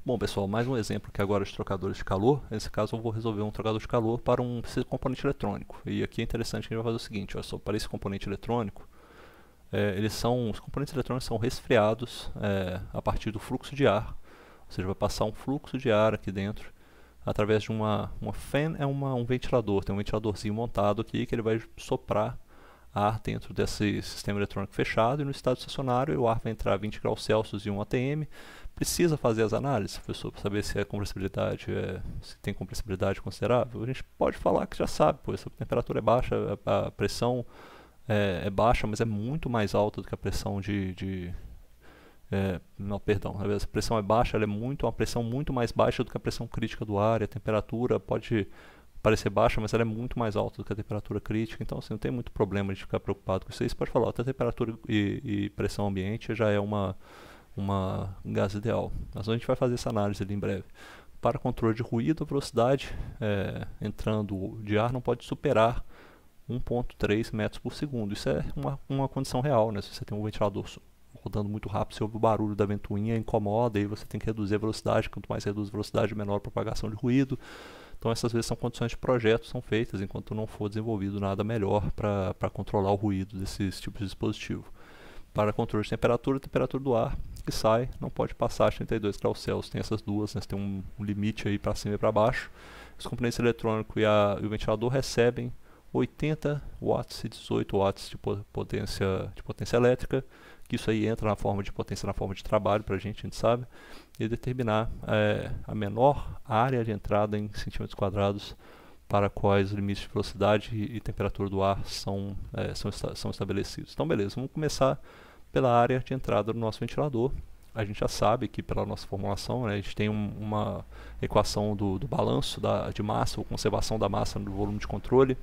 Bom, pessoal, mais um exemplo aqui agora de trocadores de calor. Nesse caso eu vou resolver um trocador de calor para um componente eletrônico. E aqui é interessante que a gente vai fazer o seguinte, olha só, para esse componente eletrônico, os componentes eletrônicos são resfriados a partir do fluxo de ar. Ou seja, vai passar um fluxo de ar aqui dentro através de uma fan, um ventilador. Tem um ventiladorzinho montado aqui que ele vai soprar ar dentro desse sistema eletrônico fechado, e no estado estacionário o ar vai entrar a 20 graus Celsius e 1 atm. Precisa fazer as análises, professor, para saber se a compressibilidade se tem compressibilidade considerável? A gente pode falar que já sabe, pois a temperatura é baixa, a pressão é baixa, mas é muito mais alta do que a pressão não, perdão, a pressão é baixa, ela é uma pressão muito mais baixa do que a pressão crítica do ar, e a temperatura pode parecer baixa, mas ela é muito mais alta do que a temperatura crítica, então assim, não tem muito problema de ficar preocupado com isso aí. Você pode falar, até a temperatura e pressão ambiente já é um gás ideal. Mas a gente vai fazer essa análise ali em breve. Para controle de ruído, a velocidade entrando de ar não pode superar 1,3 metros por segundo. Isso é uma condição real, né? Se você tem um ventilador rodando muito rápido, você ouve o barulho da ventoinha, incomoda, e você tem que reduzir a velocidade. Quanto mais reduz a velocidade, menor a propagação de ruído. Então essas vezes são condições de projeto, são feitas enquanto não for desenvolvido nada melhor para controlar o ruído desses tipos de dispositivo. Para controle de temperatura, a temperatura do ar que sai não pode passar de 32 graus Celsius. Tem essas duas, né? Você tem um limite aí para cima e para baixo. Os componentes eletrônicos e o ventilador recebem 80 watts e 18 watts de potência elétrica, que isso aí entra na forma de potência, na forma de trabalho para a gente sabe, e determinar a menor área de entrada em centímetros quadrados para quais os limites de velocidade e temperatura do ar são estabelecidos. Então beleza, vamos começar pela área de entrada do nosso ventilador. A gente já sabe que pela nossa formulação, né, a gente tem uma equação do balanço de massa, ou conservação da massa no volume de controle.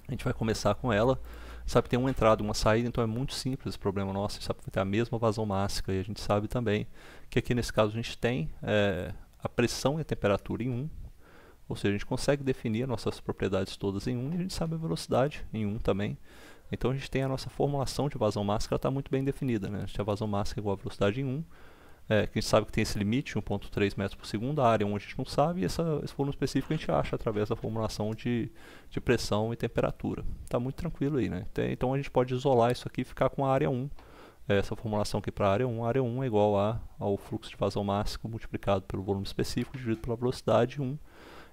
A gente vai começar com ela. Sabe que tem uma entrada e uma saída, então é muito simples esse problema nosso. A gente sabe que vai ter a mesma vazão mássica, e a gente sabe também que aqui nesse caso a gente tem a pressão e a temperatura em 1. Ou seja, a gente consegue definir as nossas propriedades todas em 1, e a gente sabe a velocidade em 1 também. Então a gente tem a nossa formulação de vazão mássica, ela está muito bem definida, né? A gente tem a vazão mássica igual a velocidade em 1, que a gente sabe que tem esse limite, 1,3 metros por segundo, a área 1 a gente não sabe, e esse volume específico a gente acha através da formulação de pressão e temperatura. Está muito tranquilo aí, né? Então a gente pode isolar isso aqui e ficar com a área 1. Essa formulação aqui para a área 1 é igual ao fluxo de vazão máximo multiplicado pelo volume específico dividido pela velocidade 1.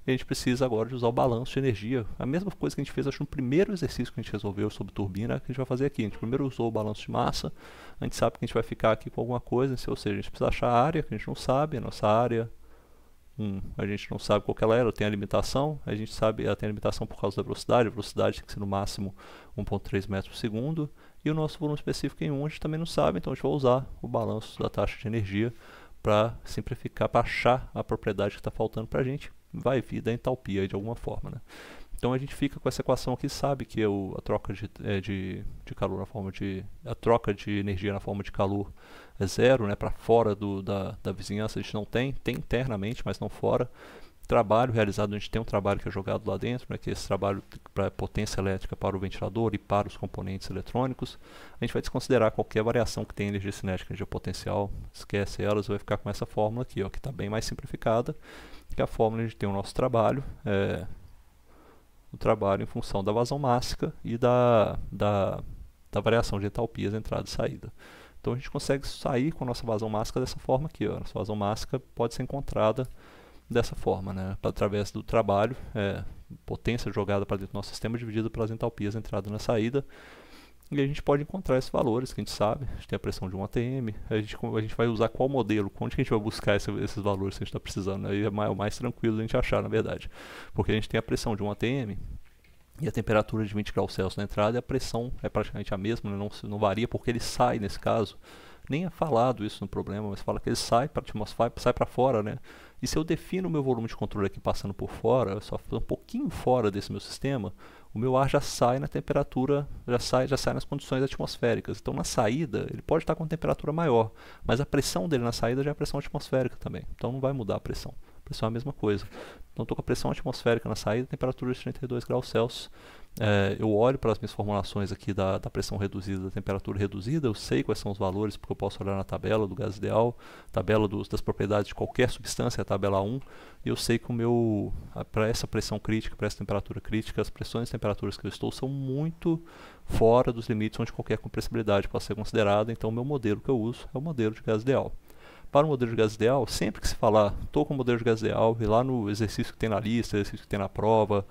E a gente precisa agora de usar o balanço de energia. A mesma coisa que a gente fez, acho, no primeiro exercício que a gente resolveu sobre turbina, que a gente vai fazer aqui. A gente primeiro usou o balanço de massa, a gente sabe que a gente vai ficar aqui com alguma coisa, ou seja, a gente precisa achar a área, que a gente não sabe, a nossa área, a gente não sabe qual que ela tem a limitação, a gente sabe, ela tem a limitação por causa da velocidade, a velocidade tem que ser no máximo 1,3 metros por segundo, e o nosso volume específico em 1 a gente também não sabe, então a gente vai usar o balanço da taxa de energia para simplificar, para achar a propriedade que está faltando para a gente. Vai vir da entalpia de alguma forma, né? Então a gente fica com essa equação aqui, sabe que a troca de calor na forma a troca de energia na forma de calor é zero, né? Para fora da vizinhança a gente não tem internamente, mas não fora. Trabalho realizado, a gente tem um trabalho que é jogado lá dentro, né? Que é esse trabalho para potência elétrica para o ventilador e para os componentes eletrônicos. A gente vai desconsiderar qualquer variação que tenha energia cinética, energia potencial, esquece elas, vai ficar com essa fórmula aqui, ó, que está bem mais simplificada. Que a fórmula a gente tem o nosso trabalho, o trabalho em função da vazão mássica e da variação de entalpias entrada e saída. Então a gente consegue sair com a nossa vazão mássica dessa forma aqui, ó. Nossa vazão mássica pode ser encontrada dessa forma, né? Através do trabalho, potência jogada para dentro do nosso sistema dividida pelas entalpias entrada na saída. E a gente pode encontrar esses valores que a gente sabe. A gente tem a pressão de 1 atm. A gente vai usar qual modelo? Onde que a gente vai buscar esses valores que a gente está precisando? Aí é o mais tranquilo a gente achar, na verdade. Porque a gente tem a pressão de 1 atm e a temperatura de 20 graus Celsius na entrada, e a pressão é praticamente a mesma, né? Não varia, porque ele sai nesse caso. Nem é falado isso no problema, mas fala que ele sai para a atmosfera, sai para fora, né? E se eu defino o meu volume de controle aqui passando por fora, só um pouquinho fora desse meu sistema, o meu ar já sai na temperatura, já sai nas condições atmosféricas. Então na saída, ele pode estar com temperatura maior, mas a pressão dele na saída já é a pressão atmosférica também. Então não vai mudar a pressão. A pressão é a mesma coisa. Então estou com a pressão atmosférica na saída, temperatura de 32 graus Celsius. Eu olho para as minhas formulações aqui da pressão reduzida, da temperatura reduzida, eu sei quais são os valores, porque eu posso olhar na tabela do gás ideal, tabela das propriedades de qualquer substância, a tabela 1, e eu sei que para essa pressão crítica, para essa temperatura crítica, as pressões e temperaturas que eu estou são muito fora dos limites onde qualquer compressibilidade pode ser considerada, então o meu modelo que eu uso é o modelo de gás ideal. Para o modelo de gás ideal, sempre que se falar, estou com o modelo de gás ideal, e lá no exercício que tem na lista, exercício que tem na prova,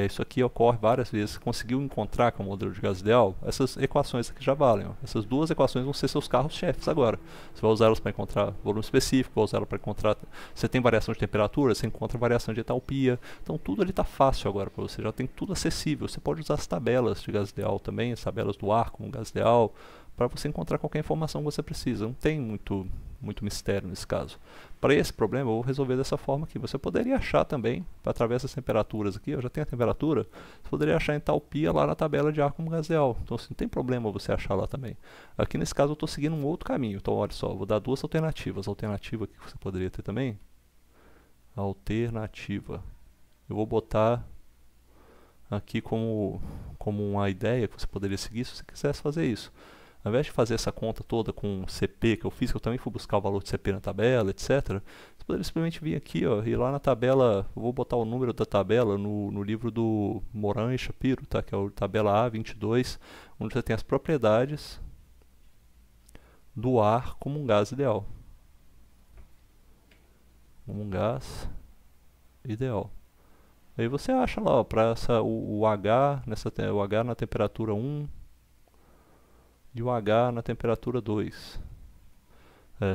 isso aqui ocorre várias vezes, conseguiu encontrar com o modelo de gás ideal, essas equações aqui já valem. Ó. Essas duas equações vão ser seus carros-chefes agora. Você vai usar elas para encontrar volume específico, vai usar elas para encontrar... Você tem variação de temperatura, você encontra variação de entalpia, então tudo ali está fácil agora para você, já tem tudo acessível. Você pode usar as tabelas de gás ideal também, as tabelas do ar com gás ideal, para você encontrar qualquer informação que você precisa. Não tem muito mistério nesse caso. Para esse problema, eu vou resolver dessa forma aqui. Você poderia achar também, através das temperaturas aqui, eu já tenho a temperatura, você poderia achar a entalpia lá na tabela de ar como gás ideal. Então, assim, não tem problema você achar lá também. Aqui nesse caso, eu estou seguindo um outro caminho. Então, olha só, vou dar duas alternativas. A alternativa que você poderia ter também, alternativa. Eu vou botar aqui como uma ideia que você poderia seguir se você quisesse fazer isso. Ao invés de fazer essa conta toda com CP que eu fiz, que eu também fui buscar o valor de CP na tabela, etc. Você poderia simplesmente vir aqui, ó, e lá na tabela, eu vou botar o número da tabela no livro do Moran e Shapiro, tá? Que é a tabela A22, onde você tem as propriedades do ar como um gás ideal. Como um gás ideal. Aí você acha lá, para o H, o H na temperatura 1, e o H na temperatura 2.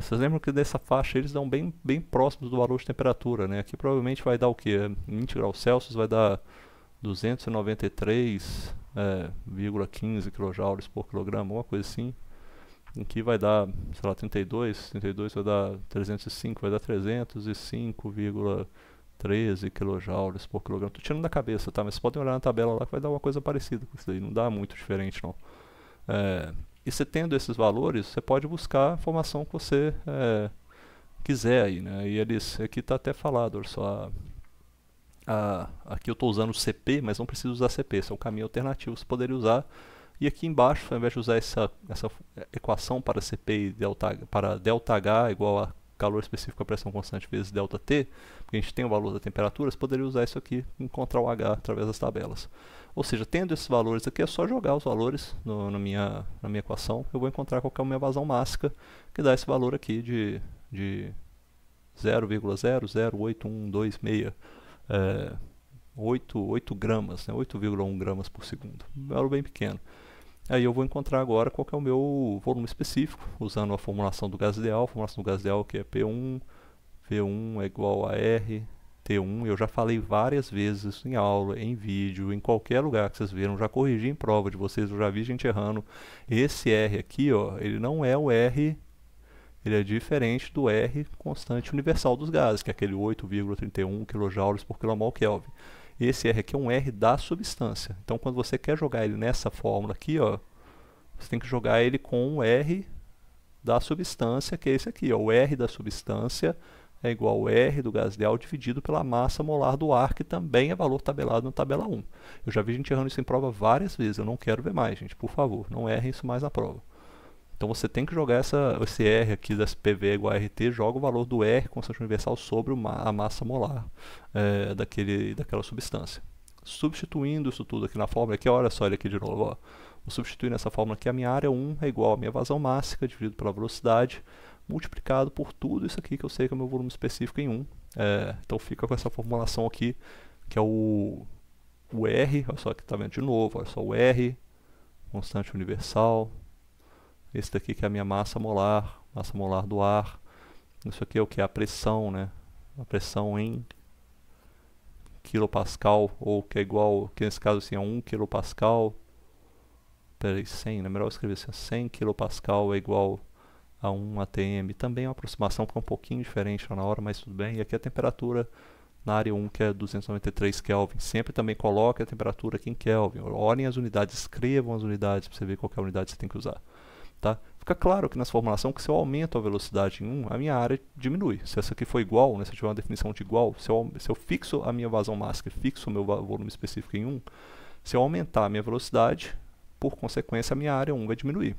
Vocês lembram que dessa faixa eles dão bem próximos do valor de temperatura, né? Aqui provavelmente vai dar o que? 20 graus Celsius vai dar 293,15 kJ por quilograma, uma coisa assim. Aqui vai dar, sei lá, 32 vai dar 305, vai dar 305,13 kJ por quilograma. Tô tirando da cabeça, tá? Mas vocês podem olhar na tabela lá que vai dar uma coisa parecida com isso daí, não dá muito diferente não. E você tendo esses valores, você pode buscar a informação que você quiser aí, né? E aqui está até falado, olha só, aqui eu estou usando o CP, mas não preciso usar CP, esse é um caminho alternativo, você poderia usar. E aqui embaixo, ao invés de usar essa equação para CP e para ΔH igual a calor específico a pressão constante vezes ΔT, porque a gente tem o valor da temperatura, você poderia usar isso aqui e encontrar o H através das tabelas. Ou seja, tendo esses valores aqui, é só jogar os valores na minha equação. Eu vou encontrar qual que é a minha vazão mássica, que dá esse valor aqui de 0,0081268, 8 gramas, né? 8,1 gramas por segundo. Um valor bem pequeno. Aí eu vou encontrar agora qual que é o meu volume específico, usando a formulação do gás ideal. A formulação do gás ideal que é P1, V1 é igual a R, T1, eu já falei várias vezes isso em aula, em vídeo, em qualquer lugar que vocês viram, já corrigi em prova de vocês, eu já vi gente errando. Esse R aqui, ó, ele não é o R, ele é diferente do R constante universal dos gases, que é aquele 8,31 kJ por kmol Kelvin. Esse R aqui é um R da substância. Então, quando você quer jogar ele nessa fórmula aqui, ó, você tem que jogar ele com o R da substância, que é esse aqui, ó, o R da substância é igual ao R do gás ideal dividido pela massa molar do ar, que também é valor tabelado na tabela 1. Eu já vi gente errando isso em prova várias vezes, eu não quero ver mais, gente, por favor, não errem isso mais na prova. Então você tem que jogar esse R aqui das PV igual a RT, joga o valor do R constante universal sobre a massa molar daquela substância. Substituindo isso tudo aqui na fórmula, aqui, olha só ele aqui de novo, ó. Vou substituir nessa fórmula aqui, a minha área 1 é igual a minha vazão máxima dividido pela velocidade, multiplicado por tudo isso aqui que eu sei que é o meu volume específico em 1. Então fica com essa formulação aqui, que é o R, olha só que está vendo de novo, olha só o R, constante universal. Esse daqui que é a minha massa molar do ar. Isso aqui é o que? A pressão, né? A pressão em quilopascal, ou que é igual, que nesse caso assim é 1 quilopascal. Peraí, 100, né? Melhor escrever assim, 100 quilopascal é igual a 1 atm. Também é uma aproximação que é um pouquinho diferente lá na hora, mas tudo bem. E aqui a temperatura na área 1, que é 293 Kelvin. Sempre também coloque a temperatura aqui em Kelvin. Olhem as unidades, escrevam as unidades para você ver qual que é a unidade que você tem que usar. Tá? Fica claro que nessa formulação que se eu aumento a velocidade em 1, a minha área diminui. Se essa aqui for igual, né, se eu tiver uma definição de igual, se eu fixo a minha vazão máxima e fixo o meu volume específico em 1, Se eu aumentar a minha velocidade, por consequência, a minha área 1 vai diminuir.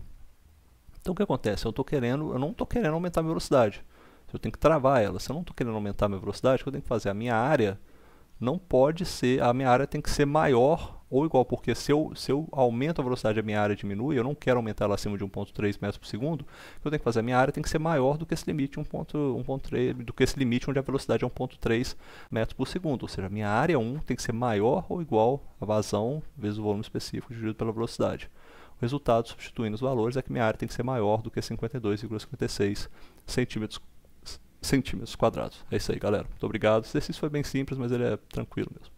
Então o que acontece? Eu não estou querendo aumentar a minha velocidade. Eu tenho que travar ela. Se eu não estou querendo aumentar a minha velocidade, o que eu tenho que fazer? A minha área não pode ser, a minha área tem que ser maior ou igual, porque se eu aumento a velocidade, a minha área diminui, eu não quero aumentar ela acima de 1.3 metros por segundo, o que eu tenho que fazer? A minha área tem que ser maior do que esse limite 1.3, do que esse limite onde a velocidade é 1.3 metros por segundo, ou seja, a minha área 1 tem que ser maior ou igual a vazão vezes o volume específico dividido pela velocidade. O resultado, substituindo os valores, é que minha área tem que ser maior do que 52,56 centímetros quadrados. É isso aí, galera. Muito obrigado. Esse exercício foi bem simples, mas ele é tranquilo mesmo.